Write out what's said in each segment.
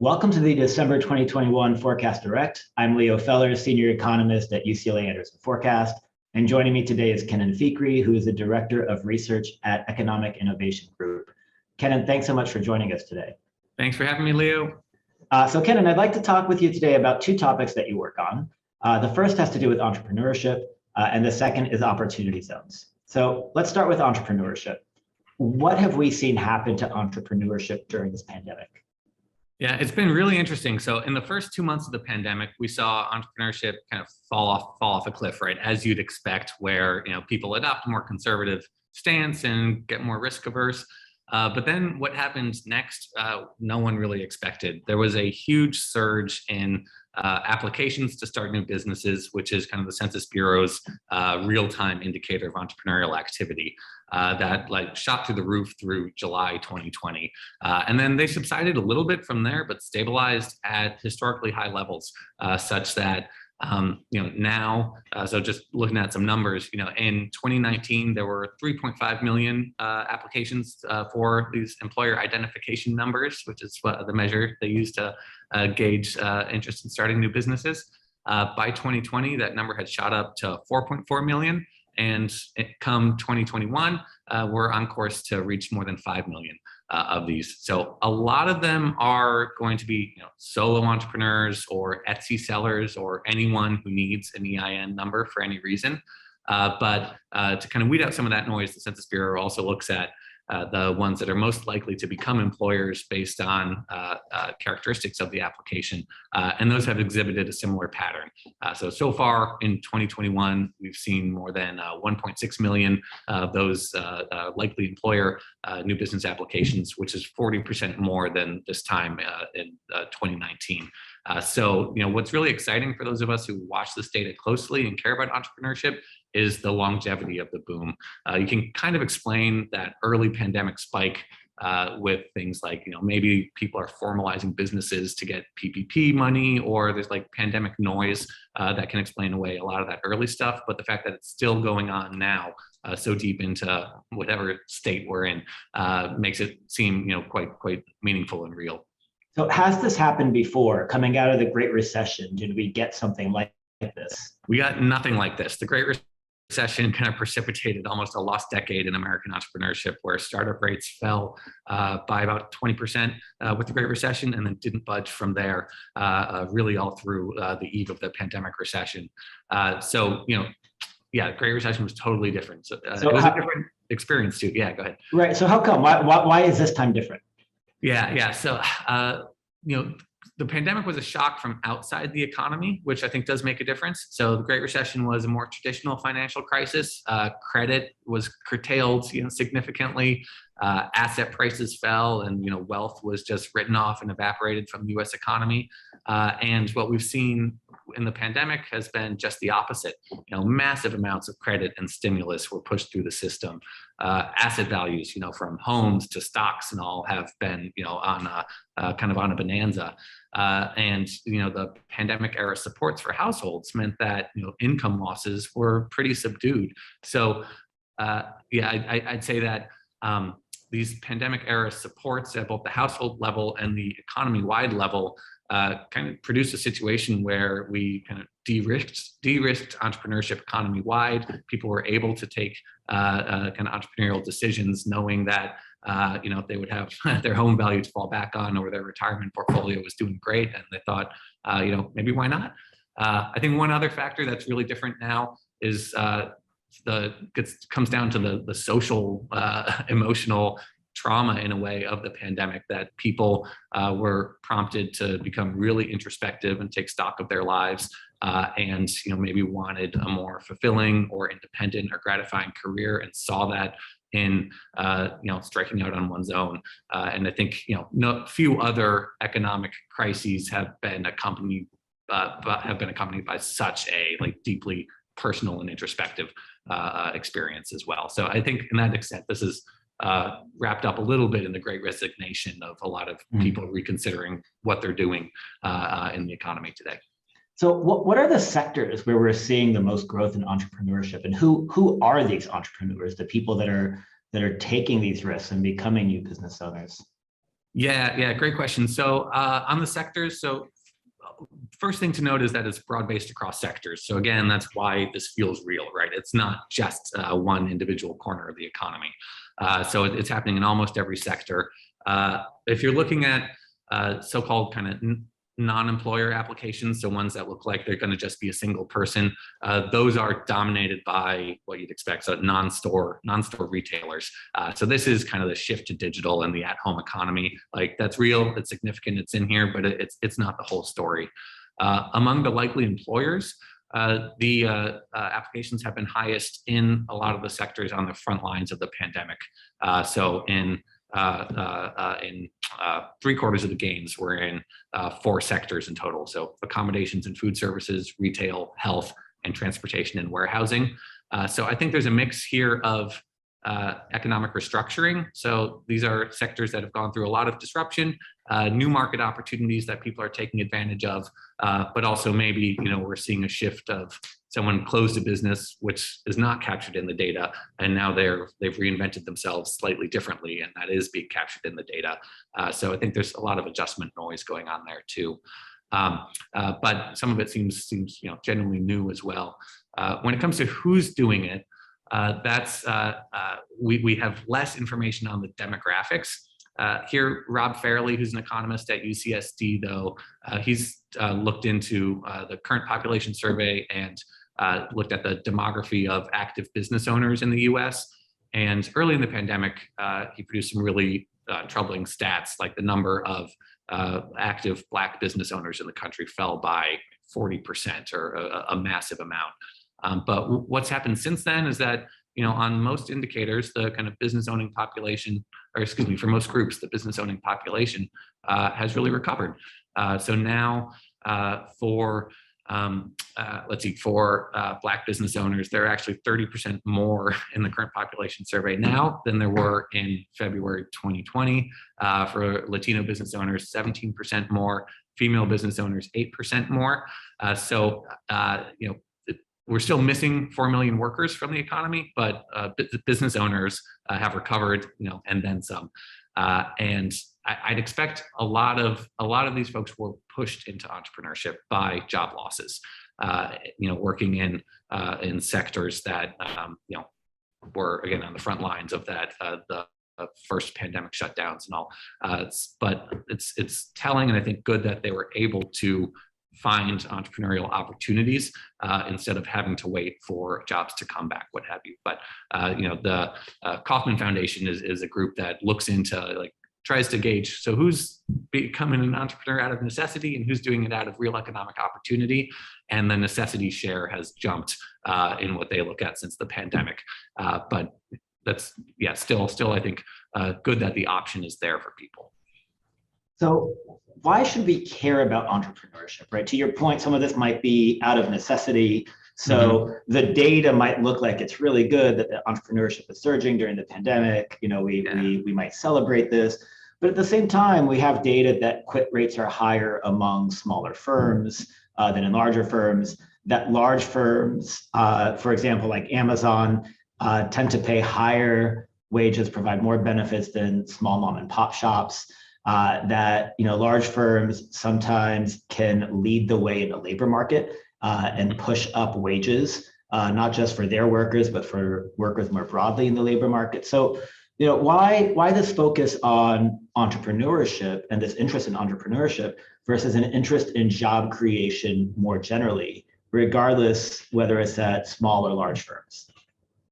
Welcome to the December 2021 Forecast Direct. I'm Leo Feler, Senior Economist at UCLA Anderson Forecast. And joining me today is Kenan Fikri, who is the Director of Research at Economic Innovation Group. Kenan, thanks so much for joining us today. Thanks for having me, Leo. So Kenan, I'd like to talk with you today about two topics that you work on. The first has to do with entrepreneurship, and the second is opportunity zones. So let's start with entrepreneurship. What have we seen happen to entrepreneurship during this pandemic? Yeah, it's been really interesting. So in the first 2 months of the pandemic, we saw entrepreneurship kind of fall off a cliff, right? As you'd expect, where people adopt a more conservative stance and get more risk averse. But then what happened next, no one really expected. There was a huge surge in applications to start new businesses, which is kind of the Census Bureau's real-time indicator of entrepreneurial activity that shot through the roof through July 2020. And then they subsided a little bit from there, but stabilized at historically high levels, such that now, so just looking at some numbers, in 2019, there were 3.5 million applications for these employer identification numbers, which is what the measure they use to gauge interest in starting new businesses. By 2020, that number had shot up to 4.4 million. And come 2021, we're on course to reach more than 5 million of these. So a lot of them are going to be solo entrepreneurs or Etsy sellers or anyone who needs an EIN number for any reason. But to kind of weed out some of that noise, the Census Bureau also looks at the ones that are most likely to become employers based on characteristics of the application. And those have exhibited a similar pattern. So far in 2021, we've seen more than 1.6 million of those likely employer new business applications, which is 40% more than this time in 2019. So what's really exciting for those of us who watch this data closely and care about entrepreneurship is the longevity of the boom. You can kind of explain that early pandemic spike with things like, maybe people are formalizing businesses to get PPP money, or there's pandemic noise that can explain away a lot of that early stuff. But the fact that it's still going on now, so deep into whatever state we're in, makes it seem, quite meaningful and real. So has this happened before? Coming out of the Great Recession, did we get something like this? We got nothing like this. The Great Recession kind of precipitated almost a lost decade in American entrepreneurship, where startup rates fell by about 20% with the Great Recession, and then didn't budge from there really all through the eve of the pandemic recession. Yeah, the Great Recession was totally different. So it was a different experience too. Yeah, go ahead. Right. So how come? Why is this time different? Yeah. So, the pandemic was a shock from outside the economy, which I think does make a difference. So the Great Recession was a more traditional financial crisis. Credit was curtailed, significantly. Asset prices fell, and wealth was just written off and evaporated from the U.S. economy. And what we've seen in the pandemic has been just the opposite. Massive amounts of credit and stimulus were pushed through the system. Asset values, from homes to stocks and all, have been, on a kind of on a bonanza. And the pandemic era supports for households meant that income losses were pretty subdued. So I'd say that these pandemic era supports at both the household level and the economy-wide level kind of produced a situation where we kind of de-risked entrepreneurship economy-wide. People were able to take kind of entrepreneurial decisions, knowing that they would have their home value to fall back on, or their retirement portfolio was doing great, and they thought, maybe why not? I think one other factor that's really different now is comes down to the social, emotional trauma, in a way, of the pandemic, that people were prompted to become really introspective and take stock of their lives, and maybe wanted a more fulfilling or independent or gratifying career, and saw that in striking out on one's own. And I think no few other economic crises have been accompanied by such a deeply personal and introspective experience as well. So I think, in that extent, this is wrapped up a little bit in the Great Resignation of a lot of people reconsidering what they're doing in the economy today. So what are the sectors where we're seeing the most growth in entrepreneurship, and who are these entrepreneurs, the people that are taking these risks and becoming new business owners? Yeah, great question. So on the sectors, so first thing to note is that it's broad-based across sectors. So again, that's why this feels real, right? It's not just one individual corner of the economy. So it's happening in almost every sector. If you're looking at so-called kind of non-employer applications, so ones that look like they're going to just be a single person, those are dominated by what you'd expect, so non-store retailers. So this is kind of the shift to digital and the at-home economy. Like, that's real, it's significant, it's in here, but it's not the whole story. Among the likely employers, the applications have been highest in a lot of the sectors on the front lines of the pandemic. So in 3/4 of the gains were in 4 sectors in total. So accommodations and food services, retail, health, and transportation and warehousing. So I think there's a mix here of economic restructuring. So these are sectors that have gone through a lot of disruption, new market opportunities that people are taking advantage of, but also maybe, we're seeing a shift of someone closed a business which is not captured in the data, and now they've reinvented themselves slightly differently, and that is being captured in the data. So I think there's a lot of adjustment noise going on there too. But some of it seems genuinely new as well. When it comes to who's doing it, we have less information on the demographics. Here, Rob Fairley, who's an economist at UCSD, though, he's looked into the current population survey and looked at the demography of active business owners in the US. And early in the pandemic, he produced some really troubling stats, like the number of active Black business owners in the country fell by 40%, or a massive amount. But what's happened since then is that, on most indicators, the kind of business owning population, or excuse me, for most groups, the business owning population has really recovered. So now for Black business owners, there are actually 30% more in the current population survey now than there were in February 2020. For Latino business owners, 17% more, female business owners, 8% more. We're still missing 4 million workers from the economy, but business owners have recovered, and then some. And I'd expect a lot of these folks were pushed into entrepreneurship by job losses. Working in sectors that were, again, on the front lines of that the first pandemic shutdowns and all. But it's telling, and I think good, that they were able to find entrepreneurial opportunities instead of having to wait for jobs to come back, what have you. But the Kauffman Foundation is a group that looks into, tries to gauge, so who's becoming an entrepreneur out of necessity and who's doing it out of real economic opportunity. And the necessity share has jumped in what they look at since the pandemic. But that's, still I think good that the option is there for people. So why should we care about entrepreneurship, right? To your point, some of this might be out of necessity. So the data might look like it's really good that the entrepreneurship is surging during the pandemic. We might celebrate this, but at the same time, we have data that quit rates are higher among smaller firms than in larger firms. That large firms, for example, like Amazon, tend to pay higher wages, provide more benefits than small mom and pop shops. That large firms sometimes can lead the way in the labor market and push up wages, not just for their workers, but for workers more broadly in the labor market. So, why this focus on entrepreneurship and this interest in entrepreneurship versus an interest in job creation more generally, regardless whether it's at small or large firms?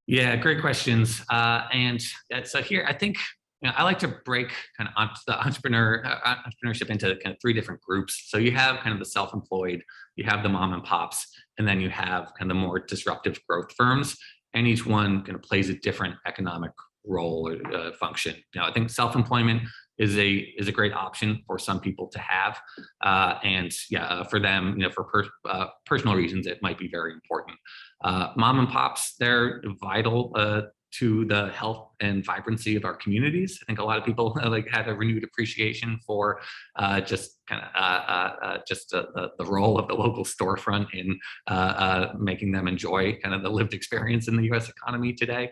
Yeah, great questions. And so here, I think, I like to break kind of the entrepreneurship into kind of 3 different groups. So you have kind of the self-employed, you have the mom and pops, and then you have kind of the more disruptive growth firms. And each one kind of plays a different economic role or function. I think self-employment is a great option for some people to have, and for them, for personal reasons, it might be very important. Mom and pops, they're vital to the health and vibrancy of our communities. I think a lot of people had a renewed appreciation for the role of the local storefront in making them enjoy kind of the lived experience in the U.S. economy today.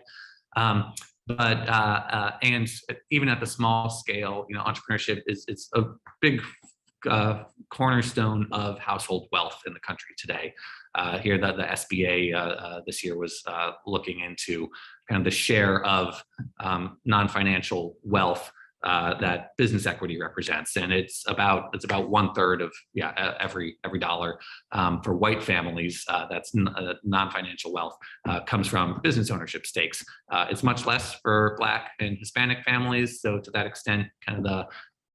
And even at the small scale, entrepreneurship it's a big cornerstone of household wealth in the country today. Here, the SBA this year was looking into kind of the share of non-financial wealth that business equity represents, and it's about 1/3 of every dollar for white families. That's non-financial wealth comes from business ownership stakes. It's much less for Black and Hispanic families. So to that extent, kind of the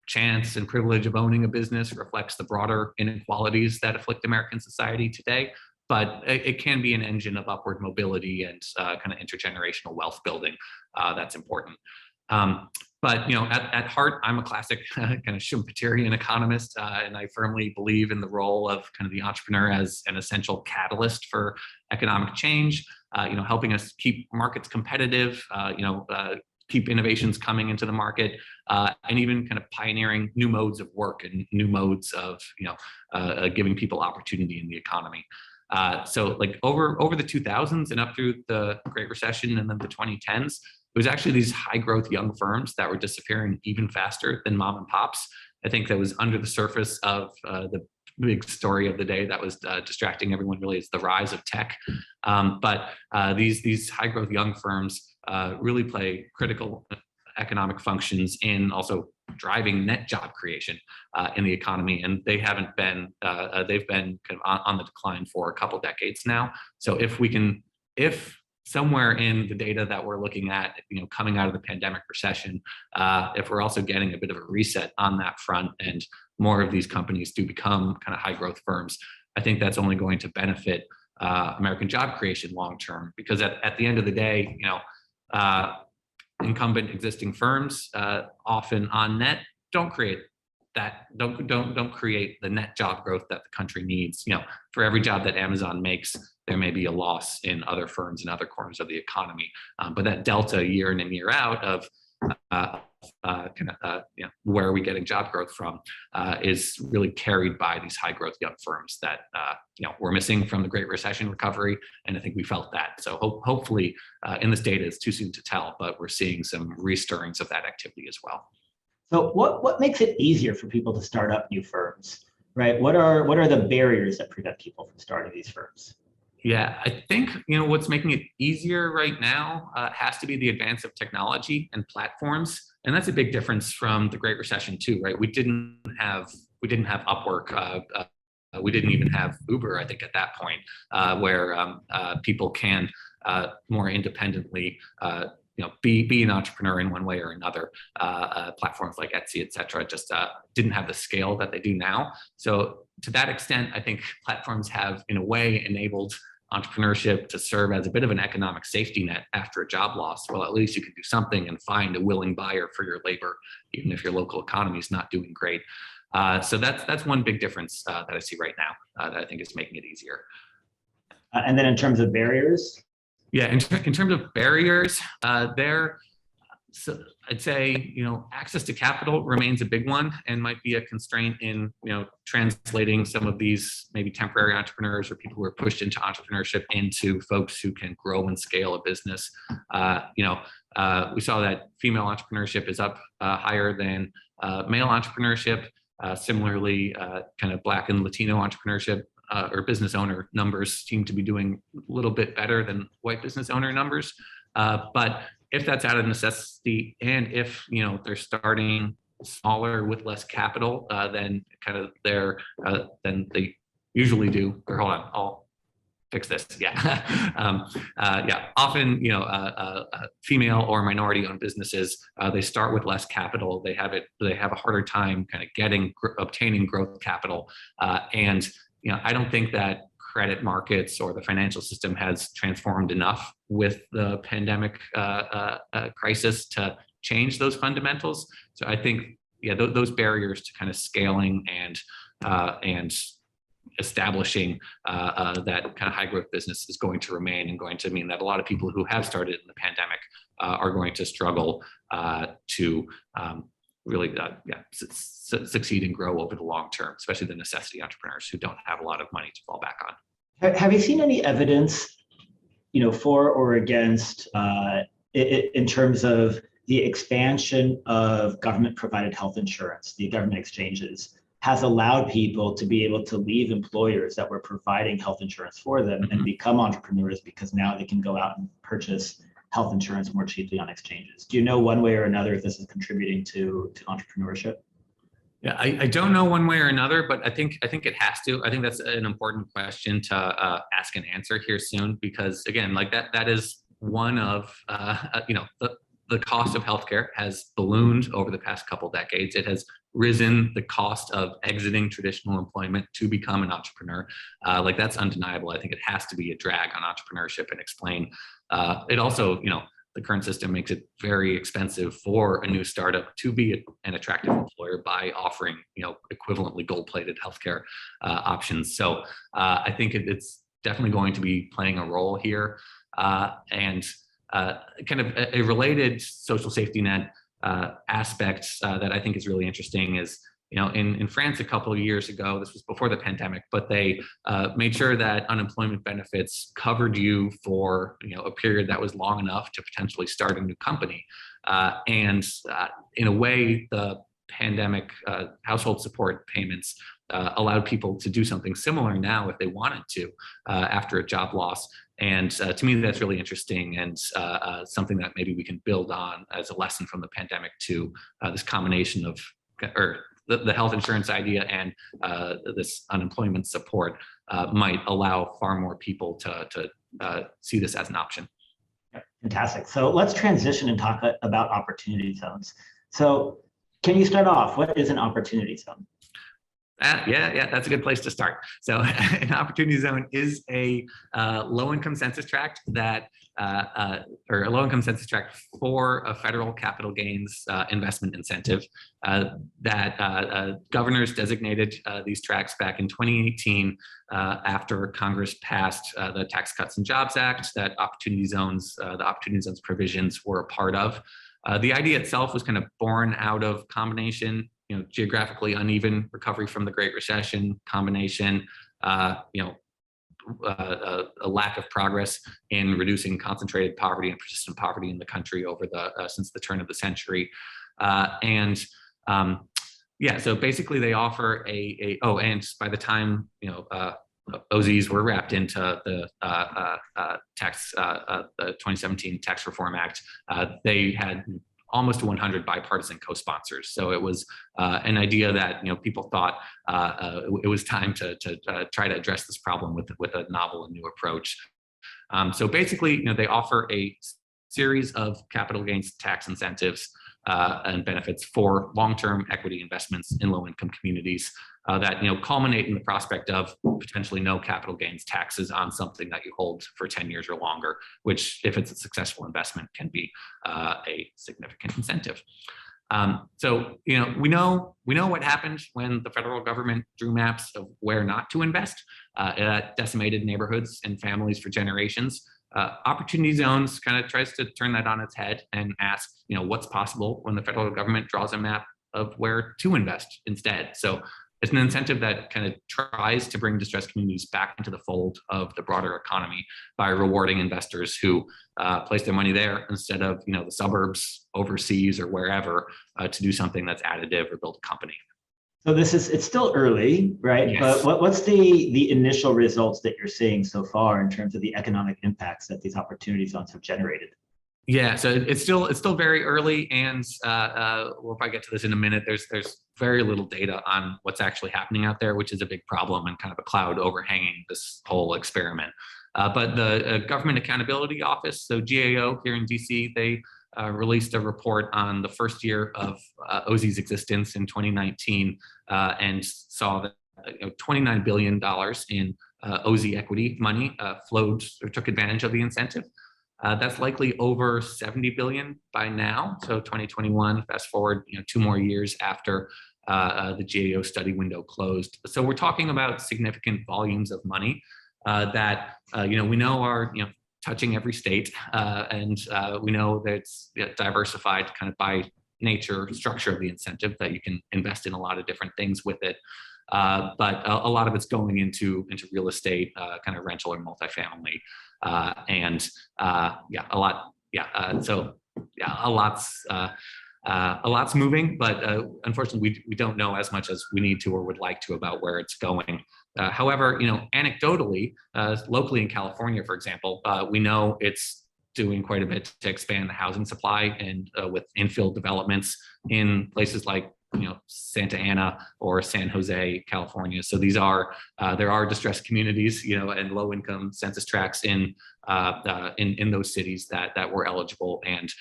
chance and privilege of owning a business reflects the broader inequalities that afflict American society today. But it can be an engine of upward mobility and kind of intergenerational wealth building that's important. But at heart, I'm a classic kind of Schumpeterian economist, and I firmly believe in the role of kind of the entrepreneur as an essential catalyst for economic change. Helping us keep markets competitive, keep innovations coming into the market, and even kind of pioneering new modes of work and new modes of giving people opportunity in the economy. So like over the 2000s and up through the Great Recession and then the 2010s, it was actually these high growth young firms that were disappearing even faster than mom and pops. I think that was under the surface of the big story of the day that was distracting everyone really is the rise of tech. But these high growth young firms really play critical economic functions in also driving net job creation in the economy, and they haven't been they've been kind of on the decline for a couple decades now. So if somewhere in the data that we're looking at, coming out of the pandemic recession, if we're also getting a bit of a reset on that front and more of these companies do become kind of high growth firms, I think that's only going to benefit American job creation long term, because at the end of the day, incumbent existing firms often on net don't create the net job growth that the country needs. For every job that Amazon makes, there may be a loss in other firms in other corners of the economy. But that delta year in and year out of where are we getting job growth from is really carried by these high growth young firms that we're missing from the Great Recession recovery, and I think we felt that. So hopefully in this data, it's too soon to tell, but we're seeing some restirrings of that activity as well. So what makes it easier for people to start up new firms, right? What are the barriers that prevent people from starting these firms? Yeah, I think what's making it easier right now has to be the advance of technology and platforms, and that's a big difference from the Great Recession too, right? We didn't have Upwork, we didn't even have Uber, I think, at that point, where people can more independently be an entrepreneur in one way or another. Platforms like Etsy, et cetera, just didn't have the scale that they do now. So to that extent, I think platforms have, in a way, enabled entrepreneurship to serve as a bit of an economic safety net after a job loss. Well, at least you can do something and find a willing buyer for your labor, even if your local economy is not doing great. So that's one big difference that I see right now that I think is making it easier. And then in terms of barriers? Yeah, in terms of barriers, so I'd say access to capital remains a big one and might be a constraint in translating some of these maybe temporary entrepreneurs or people who are pushed into entrepreneurship into folks who can grow and scale a business. We saw that female entrepreneurship is up higher than male entrepreneurship. Similarly, kind of Black and Latino entrepreneurship or business owner numbers seem to be doing a little bit better than white business owner numbers. But if that's out of necessity, and if they're starting smaller with less capital than than they usually do, or hold on, I'll fix this. Yeah, often female or minority-owned businesses, they start with less capital. They have a harder time kind of obtaining growth capital, and I don't think that credit markets or the financial system has transformed enough with the pandemic crisis to change those fundamentals. So I think, those barriers to kind of scaling and establishing that kind of high growth business is going to remain, and going to mean that a lot of people who have started in the pandemic are going to struggle to really succeed and grow over the long term, especially the necessity entrepreneurs who don't have a lot of money to fall back on. Have you seen any evidence, for or against in terms of the expansion of government-provided health insurance, the government exchanges, has allowed people to be able to leave employers that were providing health insurance for them and become entrepreneurs because now they can go out and purchase health insurance more cheaply on exchanges. Do you know one way or another if this is contributing to entrepreneurship? Yeah, I don't know one way or another, but I think it has to. I think that's an important question to ask and answer here soon, because again, like that is one of the cost of healthcare has ballooned over the past couple decades. It has risen the cost of exiting traditional employment to become an entrepreneur. Like that's undeniable. I think it has to be a drag on entrepreneurship and explain. It also, the current system makes it very expensive for a new startup to be an attractive employer by offering, equivalently gold-plated healthcare options. So I think it's definitely going to be playing a role here. And kind of a related social safety net aspect that I think is really interesting is, in France a couple of years ago, this was before the pandemic, but they made sure that unemployment benefits covered you for a period that was long enough to potentially start a new company. And in a way, the pandemic household support payments allowed people to do something similar now if they wanted to after a job loss. And to me, that's really interesting and something that maybe we can build on as a lesson from the pandemic to this combination of, or the health insurance idea and this unemployment support might allow far more people to see this as an option. Fantastic. So let's transition and talk about opportunity zones. So can you start off? What is an opportunity zone? Yeah, that's a good place to start. So an opportunity zone is a low-income census tract that, or a low-income census tract for a federal capital gains investment incentive that governors designated these tracts back in 2018 after Congress passed the Tax Cuts and Jobs Act that the opportunity zones provisions were a part of. The idea itself was kind of born out of combination, geographically uneven recovery from the Great Recession, combination, a lack of progress in reducing concentrated poverty and persistent poverty in the country over since the turn of the century. So basically they offer and by the time, OZs were wrapped into the 2017 Tax Reform Act, they had almost 100 bipartisan co-sponsors. So it was an idea that people thought it was time to try to address this problem with a novel and new approach. So basically, they offer a series of capital gains tax incentives and benefits for long-term equity investments in low-income communities that culminate in the prospect of potentially no capital gains taxes on something that you hold for 10 years or longer, which, if it's a successful investment, can be a significant incentive. So we know what happened when the federal government drew maps of where not to invest. It decimated neighborhoods and families for generations. Opportunity zones kind of tries to turn that on its head and ask, what's possible when the federal government draws a map of where to invest instead. So it's an incentive that kind of tries to bring distressed communities back into the fold of the broader economy by rewarding investors who place their money there instead of the suburbs, overseas, or wherever to do something that's additive or build a company. So it's still early, right? Yes. But what's the initial results that you're seeing so far in terms of the economic impacts that these opportunity zones have generated? Yeah, so it's still very early, and we'll probably get to this in a minute. There's very little data on what's actually happening out there, which is a big problem and kind of a cloud overhanging this whole experiment. But the Government Accountability Office, so GAO here in DC, they released a report on the first year of OZ's existence in 2019 and saw that $29 billion in OZ equity money flowed or took advantage of the incentive. That's likely over 70 billion by now. So 2021, fast forward, 2 more years after the GAO study window closed. So we're talking about significant volumes of money that we know are touching every state, and we know that it's diversified kind of by nature, structure of the incentive, that you can invest in a lot of different things with it. But a lot of it's going into real estate, kind of rental or multifamily, and a lot a lot's moving, but unfortunately, we don't know as much as we need to or would like to about where it's going. However, anecdotally, locally in California, for example, we know it's doing quite a bit to expand the housing supply, and with infill developments in places like Santa Ana or San Jose, California. So these are there are distressed communities, and low-income census tracts in those cities that were eligible, and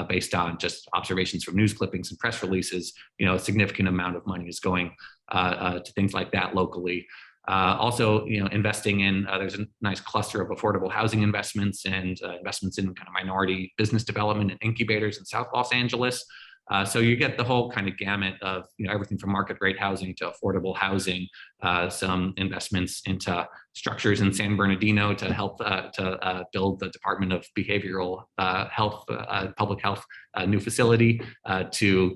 based on just observations from news clippings and press releases, a significant amount of money is going to things like that locally. Also, investing in there's a nice cluster of affordable housing investments and investments in kind of minority business development and incubators in South Los Angeles. So you get the whole kind of gamut of everything from market rate housing to affordable housing, some investments into structures in San Bernardino to help to build the Department of Behavioral Health, Public Health new facility to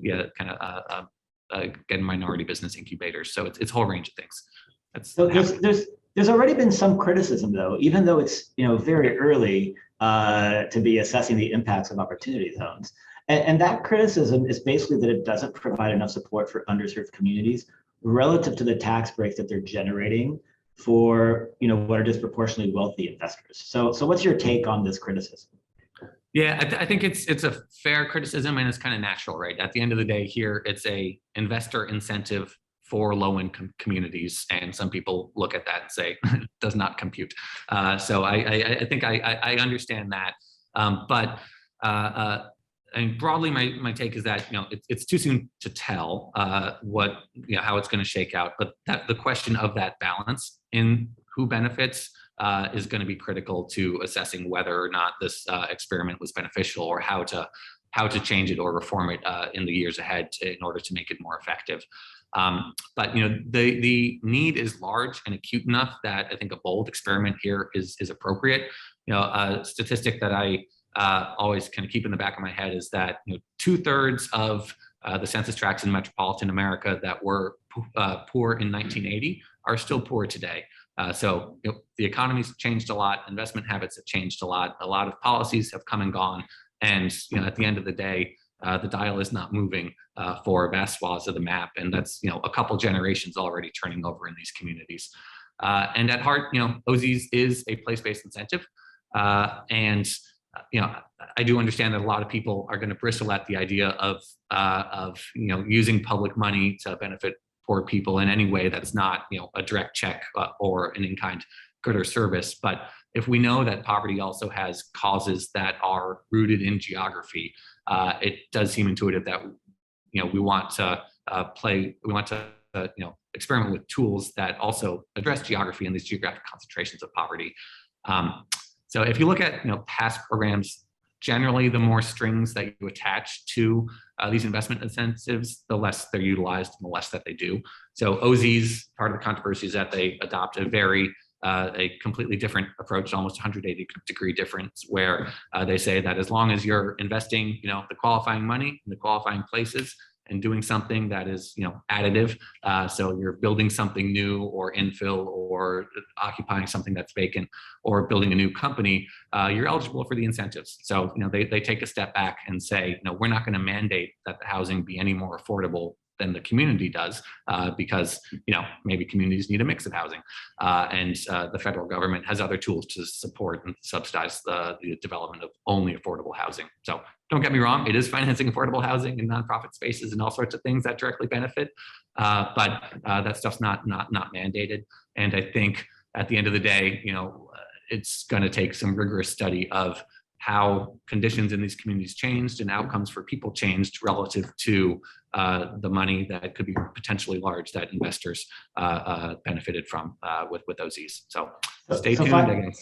get minority business incubators. So it's a whole range of things. So there's already been some criticism, though, even though it's very early to be assessing the impacts of opportunity zones. And that criticism is basically that it doesn't provide enough support for underserved communities relative to the tax breaks that they're generating for what are disproportionately wealthy investors. So what's your take on this criticism? Yeah, I think it's a fair criticism, and it's kind of natural, right? At the end of the day, here it's a investor incentive for low-income communities, and some people look at that and say it does not compute. So I think I understand that, but and broadly, my take is that it's too soon to tell what how it's going to shake out. But the question of that balance in who benefits is going to be critical to assessing whether or not this experiment was beneficial, or how to change it or reform it in the years ahead in order to make it more effective. But the need is large and acute enough that I think a bold experiment here is appropriate. A statistic that I always kind of keep in the back of my head is that 2/3 of the census tracts in metropolitan America that were poor in 1980 are still poor today. So the economy's changed a lot, investment habits have changed a lot of policies have come and gone, and at the end of the day, the dial is not moving for vast swaths of the map, and that's a couple generations already turning over in these communities. And at heart, OZs is a place-based incentive, and I do understand that a lot of people are going to bristle at the idea of using public money to benefit poor people in any way that's not a direct check or an in-kind good or service. But if we know that poverty also has causes that are rooted in geography, it does seem intuitive that we want to experiment with tools that also address geography and these geographic concentrations of poverty. So if you look at past programs, generally the more strings that you attach to these investment incentives, the less they're utilized and the less that they do. So OZs, part of the controversy is that they adopt a completely different approach, almost 180-degree difference, where they say that as long as you're investing the qualifying money in the qualifying places and doing something that is additive, so you're building something new or infill or occupying something that's vacant or building a new company, you're eligible for the incentives. So they take a step back and say, we're not going to mandate that the housing be any more affordable than the community does, because maybe communities need a mix of housing, and the federal government has other tools to support and subsidize the development of only affordable housing. So don't get me wrong, it is financing affordable housing in nonprofit spaces and all sorts of things that directly benefit, but that stuff's not mandated. And I think at the end of the day, it's going to take some rigorous study of how conditions in these communities changed and outcomes for people changed relative to the money that could be potentially large that investors benefited from with OZs. So stay tuned, I guess.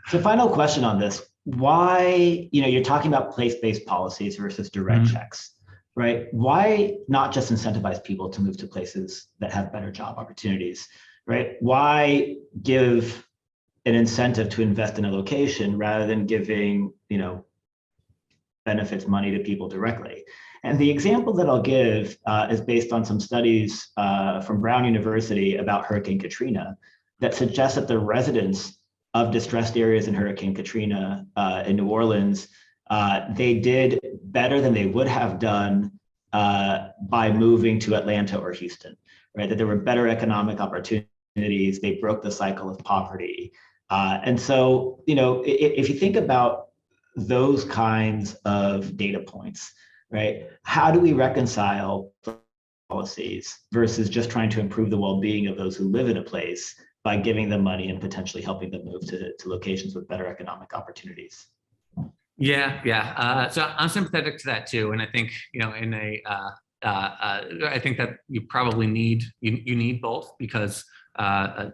So final question on this. Why, you're talking about place-based policies versus direct checks, right? Why not just incentivize people to move to places that have better job opportunities, right? Why give an incentive to invest in a location rather than giving, benefits money to people directly? And the example that I'll give is based on some studies from Brown University about Hurricane Katrina that suggest that the residents of distressed areas in Hurricane Katrina in New Orleans they did better than they would have done by moving to Atlanta or Houston, right? That there were better economic opportunities. They broke the cycle of poverty. And so, if you think about those kinds of data points, right? How do we reconcile policies versus just trying to improve the well-being of those who live in a place by giving them money and potentially helping them move to locations with better economic opportunities? Yeah. So I'm sympathetic to that too, and I think I think that you probably need you need both because so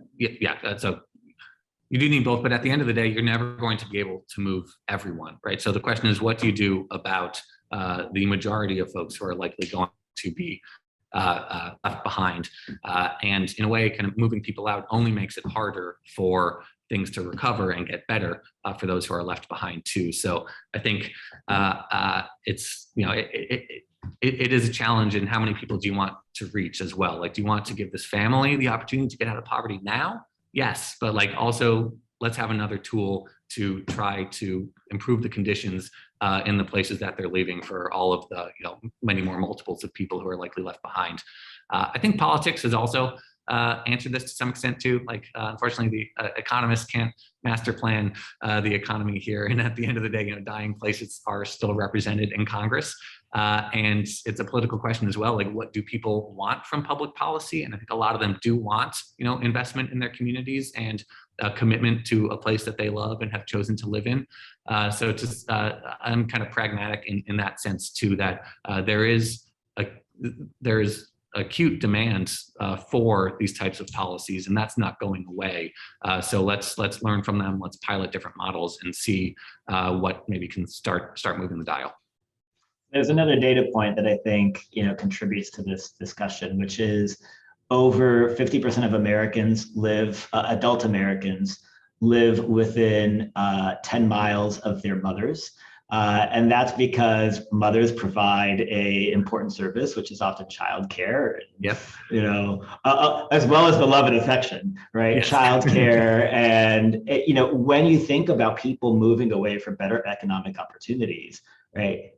you do need both, but at the end of the day, you're never going to be able to move everyone, right? So the question is, what do you do about the majority of folks who are likely going to be left behind? And in a way, kind of moving people out only makes it harder for things to recover and get better for those who are left behind too. So I think it's, it is a challenge in how many people do you want to reach as well? Like, do you want to give this family the opportunity to get out of poverty now? Yes, but like also let's have another tool to try to improve the conditions in the places that they're leaving for all of the many more multiples of people who are likely left behind. I think politics has also answered this to some extent too. Like unfortunately, the economists can't master plan the economy here, and at the end of the day, dying places are still represented in Congress. And it's a political question as well. Like, what do people want from public policy? And I think a lot of them do want, investment in their communities and a commitment to a place that they love and have chosen to live in. So just, I'm kind of pragmatic in that sense too, that there is acute demand for these types of policies, and that's not going away. So let's learn from them. Let's pilot different models and see what maybe can start moving the dial. There's another data point that I think contributes to this discussion, which is over 50% of Americans adult Americans live within 10 miles of their mothers. And that's because mothers provide a important service, which is often childcare. Yep. As well as the love and affection, right? Yes. Childcare, and when you think about people moving away for better economic opportunities, right?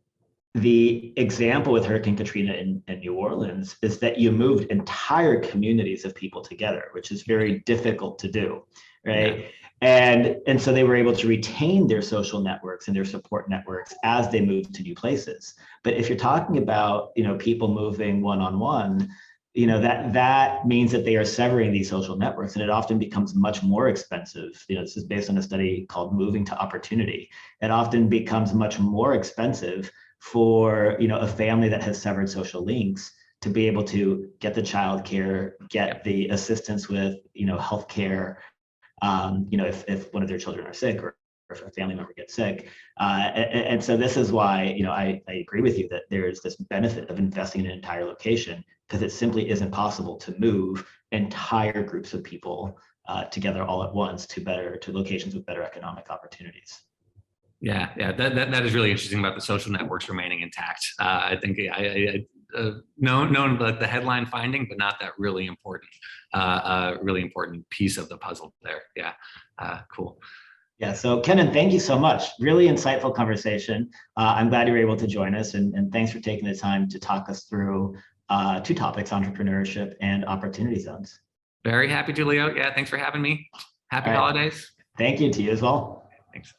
The example with Hurricane Katrina in New Orleans is that you moved entire communities of people together, which is very difficult to do, right? Yeah. And so they were able to retain their social networks and their support networks as they moved to new places. But if you're talking about people moving one-on-one, that means that they are severing these social networks, and it often becomes much more expensive. This is based on a study called Moving to Opportunity. It often becomes much more expensive for a family that has severed social links to be able to get the childcare, get the assistance with healthcare, if one of their children are sick or if a family member gets sick. And so this is why I agree with you that there's this benefit of investing in an entire location, because it simply isn't possible to move entire groups of people together all at once to locations with better economic opportunities. Yeah, that is really interesting about the social networks remaining intact. I think known about the headline finding, but not that really important piece of the puzzle there. Yeah, cool. Yeah, so Kenan, thank you so much. Really insightful conversation. I'm glad you were able to join us, and thanks for taking the time to talk us through two topics, entrepreneurship and opportunity zones. Very happy to, Leo. Yeah, thanks for having me. Happy holidays. Thank you to you as well. Thanks.